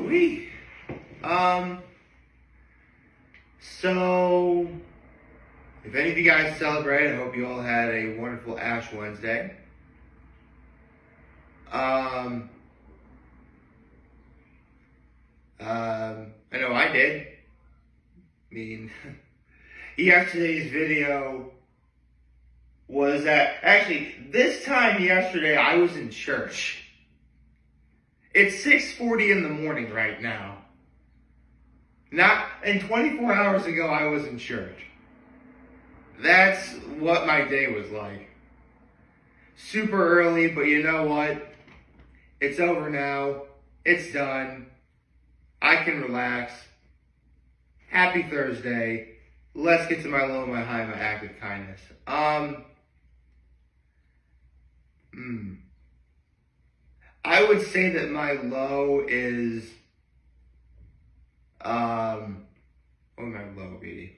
Ooh-wee. So, if any of you guys celebrate, I hope you all had a wonderful Ash Wednesday. I know I did. I mean, yesterday's video was actually, this time yesterday I was in church. It's 6:40 in the morning right now. And 24 hours ago I was in church. That's what my day was like. Super early, but you know what? It's over now. It's done. I can relax. Happy Thursday. Let's get to my low, my high, my act of kindness. I would say that my low is, what would my low be?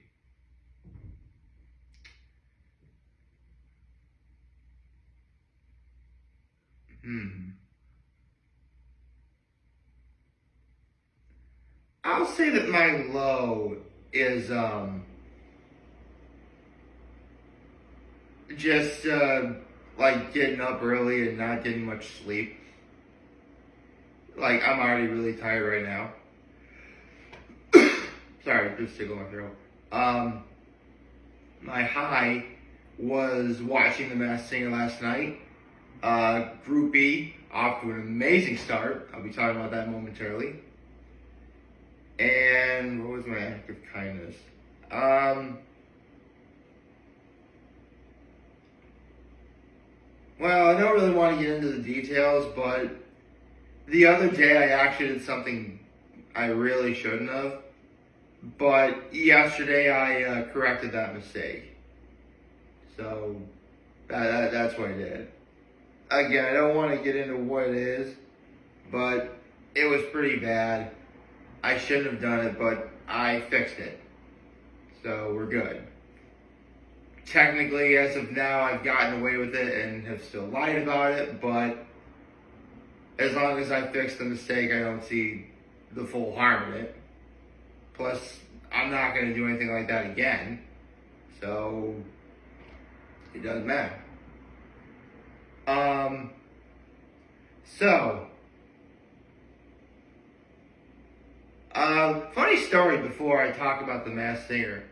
I'll say that my low is, just, like getting up early and not getting much sleep. Like, I'm already really tired right now. Sorry, just tickle my throat. My high was watching The Masked Singer last night. Group B, off to an amazing start. I'll be talking about that momentarily. And what was my act of kindness? Well, I don't really want to get into the details, but the other day I actually did something I really shouldn't have. But yesterday I corrected that mistake. So that's what I did. Again, I don't want to get into what it is, but it was pretty bad. I shouldn't have done it, but I fixed it. So we're good. Technically, as of now, I've gotten away with it and have still lied about it, but as long as I fix the mistake, I don't see the full harm in it. Plus, I'm not going to do anything like that again, so it doesn't matter. Funny story before I talk about The Masked Singer.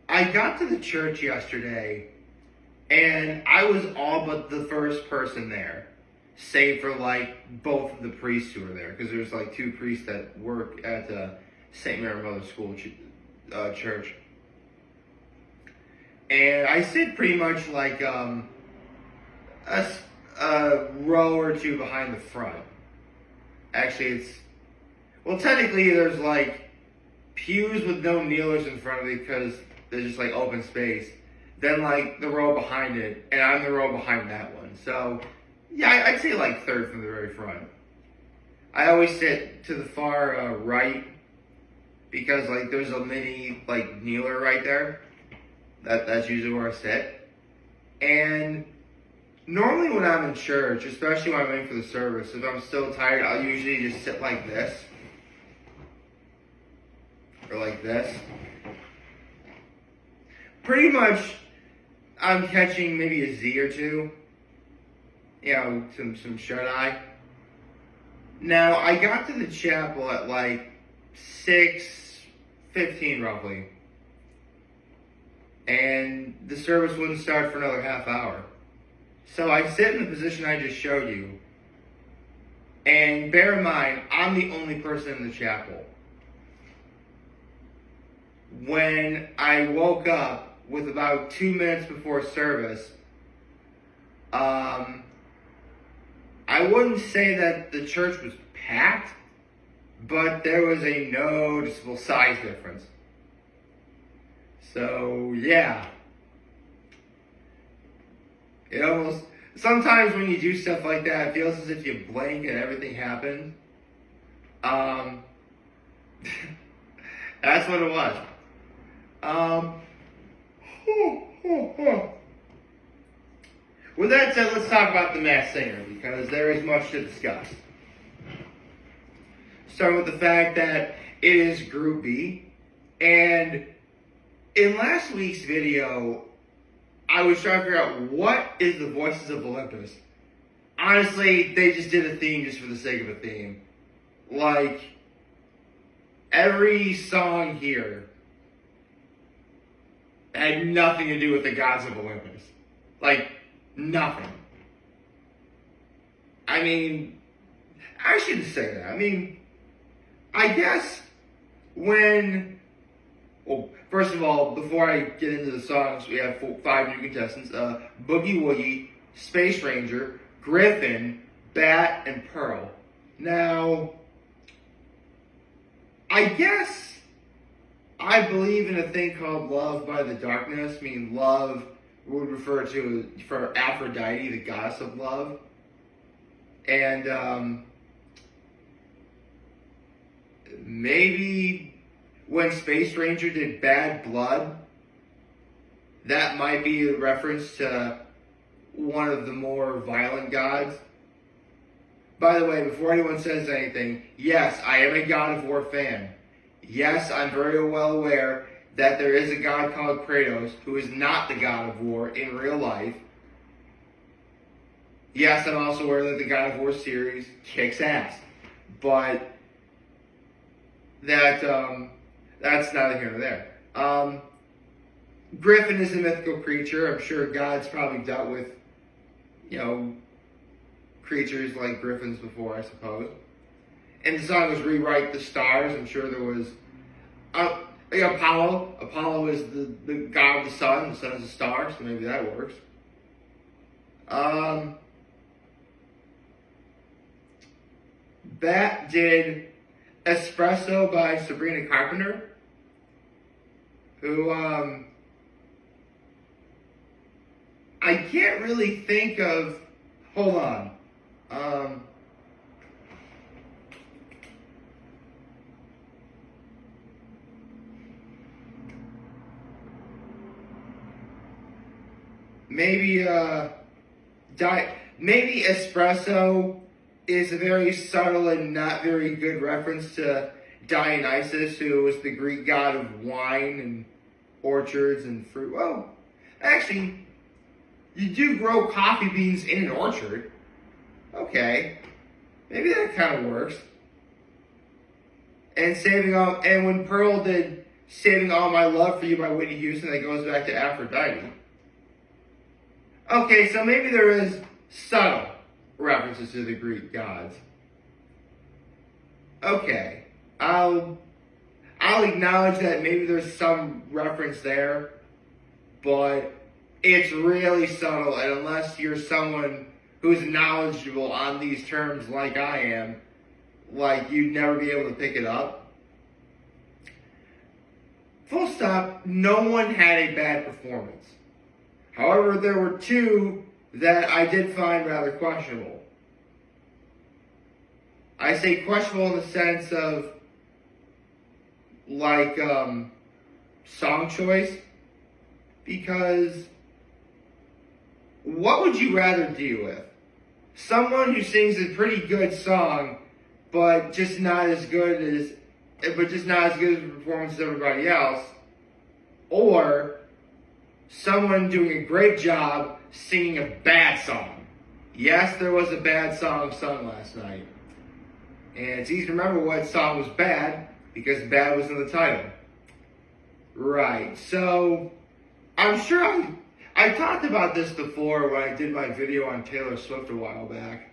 I got to the church yesterday, and I was all but the first person there, save for like both of the priests who were there, because there's like two priests that work at St. Mary Mother School church. And I sit pretty much like a row or two behind the front. Actually, technically there's like pews with no kneelers in front of it because there's just like open space. Then like the row behind it, and I'm the row behind that one. So yeah, I'd say like third from the very front. I always sit to the far right because like there's a mini like kneeler right there. That's usually where I sit. And normally when I'm in church, especially when I'm waiting for the service, if I'm still tired, I'll usually just sit like this. Or like this. Pretty much, I'm catching maybe a Z or two. You know, some shut-eye. Now, I got to the chapel at like 6:15 roughly. And the service wouldn't start for another half hour. So I sit in the position I just showed you. And bear in mind, I'm the only person in the chapel. When I woke up with about 2 minutes before service, I wouldn't say that the church was packed, but there was a noticeable size difference. So, yeah. Sometimes when you do stuff like that, it feels as if you blink and everything happened. That's what it was. With that said, let's talk about The Masked Singer, because there is much to discuss. starting with the fact that it is Group B. And in last week's video, I was trying to figure out what is the Voices of Olympus. Honestly, they just did a theme just for the sake of a theme. Like, every song here had nothing to do with the gods of Olympus. Like, nothing. I mean, I shouldn't say that. I mean, I guess when... Well, first of all, before I get into the songs, we have 5 new contestants. Boogie Woogie, Space Ranger, Griffin, Bat, and Pearl. Now, I guess I believe in a thing called love by the darkness. I mean, love would refer to for Aphrodite, the goddess of love. And maybe when Space Ranger did Bad Blood, that might be a reference to one of the more violent gods. By the way, before anyone says anything, yes, I am a God of War fan. Yes, I'm very well aware that there is a god called Kratos who is not the God of War in real life. Yes, I'm also aware that the God of War series kicks ass. But that's neither here nor there. Griffin is a mythical creature. I'm sure God's probably dealt with, creatures like griffins before, I suppose. And the song was Rewrite the Stars. I'm sure there was Apollo. Apollo is the god of the sun. The sun is a star, so maybe that works. Bat did Espresso by Sabrina Carpenter, who I can't really think of. Hold on. Maybe Espresso is a very subtle and not very good reference to Dionysus, who was the Greek god of wine and orchards and fruit. Well, actually, you do grow coffee beans in an orchard. Okay, maybe that kind of works. And when Pearl did Saving All My Love for You by Whitney Houston, that goes back to Aphrodite. Okay, so maybe there is subtle references to the Greek gods. Okay, I'll acknowledge that maybe there's some reference there, but it's really subtle, and unless you're someone who's knowledgeable on these terms like I am, you'd never be able to pick it up. Full stop, no one had a bad performance. However, there were 2 that I did find rather questionable. I say questionable in the sense of, song choice, because what would you rather deal with? Someone who sings a pretty good song, but just not as good as a performance as everybody else, or someone doing a great job singing a bad song. Yes, there was a bad song sung last night. And it's easy to remember what song was bad, because bad was in the title. Right, so I'm sure I talked about this before when I did my video on Taylor Swift a while back.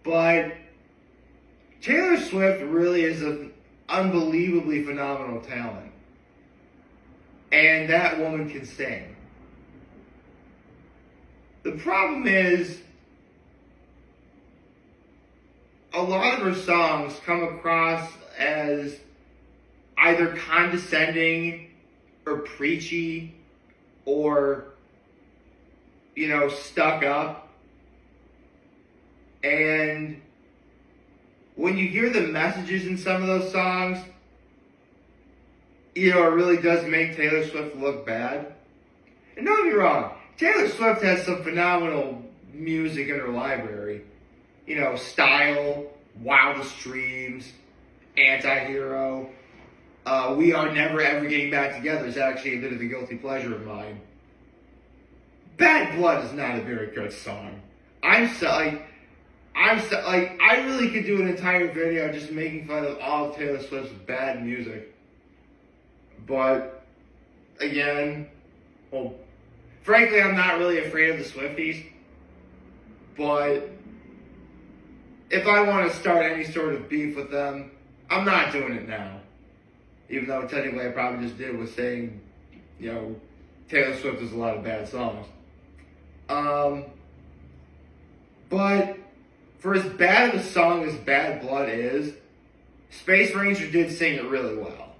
But Taylor Swift really is an unbelievably phenomenal talent. And that woman can sing. The problem is, a lot of her songs come across as either condescending or preachy or, stuck up. And when you hear the messages in some of those songs, it really does make Taylor Swift look bad. And don't get me wrong, Taylor Swift has some phenomenal music in her library. Style, Wildest Dreams, Anti-Hero. We Are Never Ever Getting Back Together is actually a bit of a guilty pleasure of mine. Bad Blood is not a very good song. I really could do an entire video just making fun of all of Taylor Swift's bad music. But, again, well, frankly, I'm not really afraid of the Swifties. But, if I want to start any sort of beef with them, I'm not doing it now. Even though technically I probably just did with saying, Taylor Swift has a lot of bad songs. But for as bad of a song as Bad Blood is, Space Ranger did sing it really well.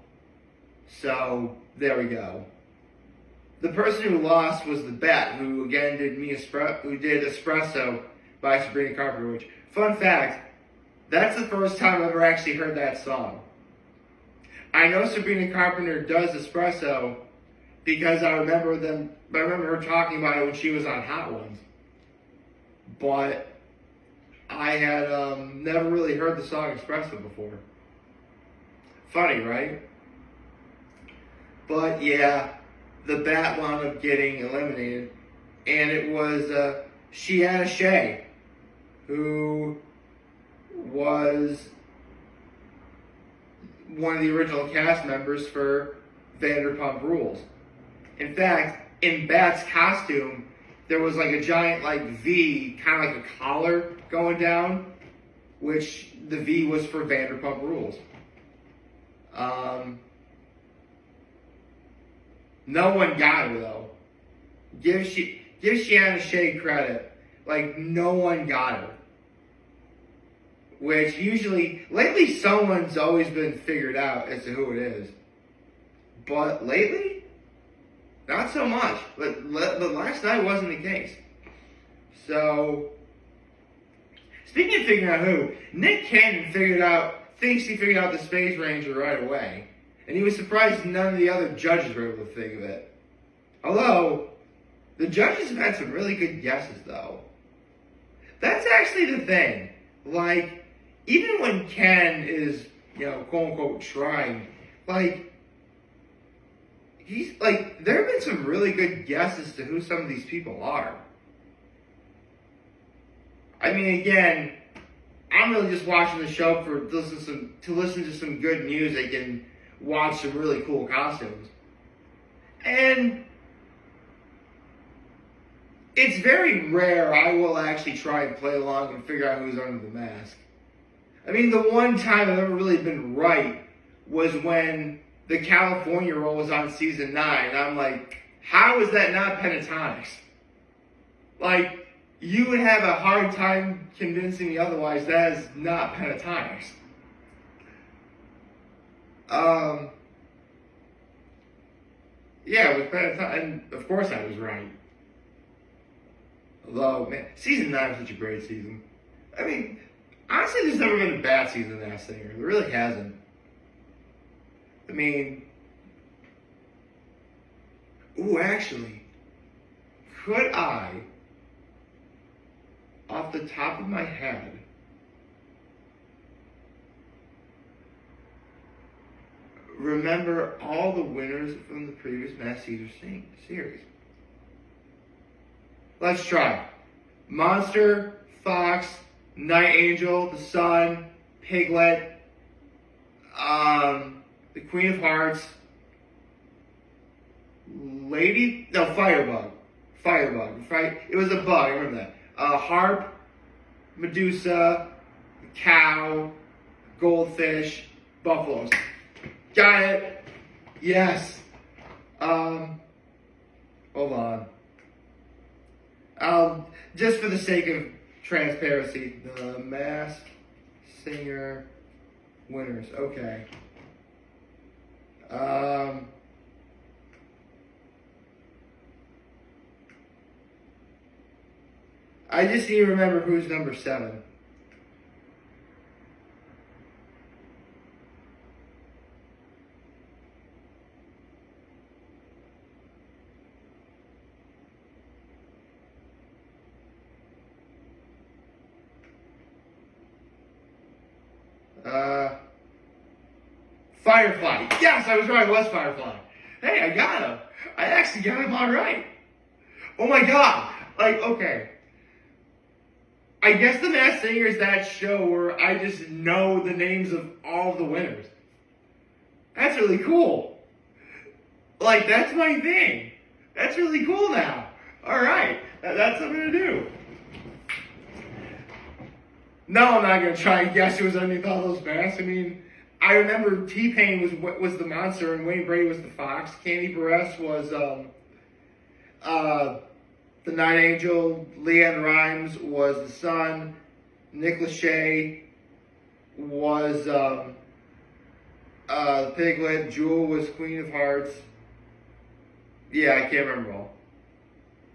So, there we go. The person who lost was The Bet, who again did Espresso by Sabrina Carpenter, which, fun fact, that's the first time I've ever actually heard that song. I know Sabrina Carpenter does Espresso because I remember her talking about it when she was on Hot Ones. But I had never really heard the song Espresso before. Funny, right? But yeah, the Bat wound up getting eliminated, and it was Shiana Shea, who was one of the original cast members for Vanderpump Rules. In fact, in Bat's costume, there was like a giant V, kind of like a collar going down, which the V was for Vanderpump Rules. No one got her though. Give Shiana Shea credit. No one got her. Which lately someone's always been figured out as to who it is. But lately, not so much. But last night wasn't the case. So, speaking of figuring out who, Nick Cannon thinks he figured out the Space Ranger right away. And he was surprised none of the other judges were able to think of it. Although, the judges have had some really good guesses though. That's actually the thing. Even when Ken is, quote unquote trying, he's there have been some really good guesses to who some of these people are. I mean, again, I'm really just watching the show to listen to some good music and watch some really cool costumes. And it's very rare I will actually try and play along and figure out who's under the mask. I mean, the one time I've ever really been right was when the California roll was on season 9. And I'm like, how is that not Pentatonics? You would have a hard time convincing me otherwise that is not Pentatonics. Yeah, with Pentatonics, and of course I was right. Although, man, season 9 was such a great season. I mean, honestly, there's never been a bad season of Masked Singer. There really hasn't. I mean, actually, could I, off the top of my head, remember all the winners from the previous Masked Singer series? Let's try. Monster, Fox, Night Angel, The Sun, Piglet, the Queen of Hearts, Firebug. It was a bug, I remember that. Harp, Medusa, Cow, Goldfish, Buffaloes. Got it. Yes. Hold on. Just for the sake of transparency, the Masked Singer winners. Okay. I just need to remember who's number 7. Firefly. Yes, I was right. It was Firefly. Hey, I got him. I actually got him all right. Oh my god. Like, okay. I guess The Masked Singer is that show where I just know the names of all the winners. That's really cool. Like, that's my thing. That's really cool now. Alright. That's what I'm going to do. No, I'm not going to try and guess who was underneath all those masks. I mean, I remember T-Pain was the monster and Wayne Brady was the fox. Candy Barres was the Night Angel. Leanne Rimes was the sun. Nick Lachey was Piglet. Jewel was Queen of Hearts. Yeah, I can't remember all.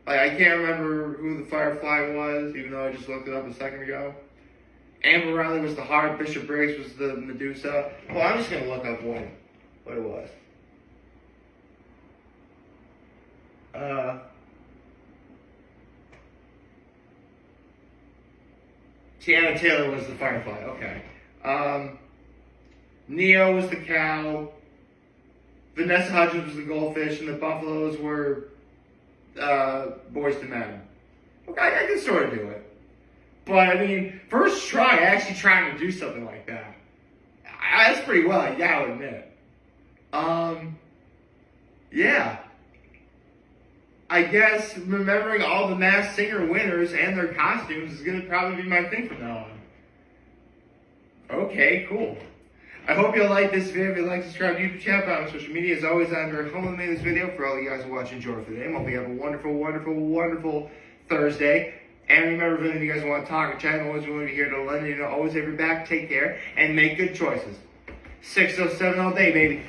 Like, I can't remember who the Firefly was, even though I just looked it up a second ago. Amber Riley was the Heart. Bishop Briggs was the Medusa. Well, I'm just going to look up what it was. Tiana Taylor was the Firefly. Okay. Neo was the cow. Vanessa Hudgens was the goldfish, and the buffaloes were Boys to Men. Okay, I can sort of do it. But, I mean, first try, actually trying to do something like that. That's pretty well, I gotta admit. Yeah. I guess remembering all the Masked Singer winners and their costumes is going to probably be my thing from now on. Okay, cool. I hope you all like this video. If you like, subscribe to the YouTube channel, follow me on social media. As always, I'm very humble to make this video for all you guys who watch and enjoy today. I hope you have a wonderful, wonderful, wonderful Thursday. And remember, if you guys want to talk or chat, I'm always willing to hear to lend. You know, always have your back. Take care and make good choices. 607 all day, baby.